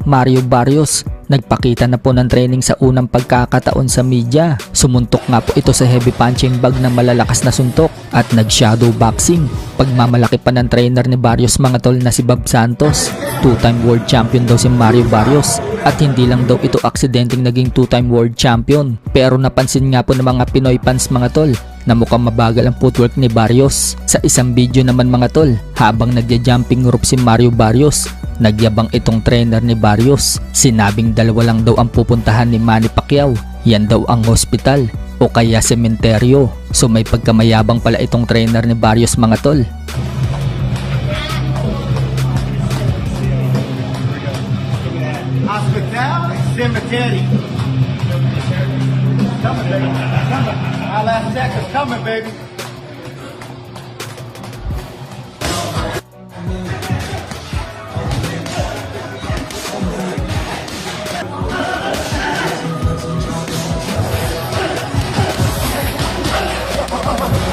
Mario Barrios. Nagpakita na po ng training sa unang pagkakataon sa media. Sumuntok nga po ito sa heavy punching bag na malalakas na suntok at nag-shadow boxing. Pagmamalaki pa ng trainer ni Barrios mga tol na si Bob Santos. 2-time world champion daw si Mario Barrios. At hindi lang daw ito aksidenteng naging 2-time world champion. Pero napansin nga po ng mga Pinoy fans mga tol na mukhang mabagal ang footwork ni Barrios. Sa isang video naman mga tol, habang nagja-jumping rope si Mario Barrios, nagyabang itong trainer ni Barrios. Sinabing dalawa lang daw ang pupuntahan ni Manny Pacquiao. Yan daw ang hospital o kaya sementeryo. So may pagkamayabang pala itong trainer ni Barrios mga tol. Hospital and cemetery. Coming, baby. Coming. Our last check is coming, baby.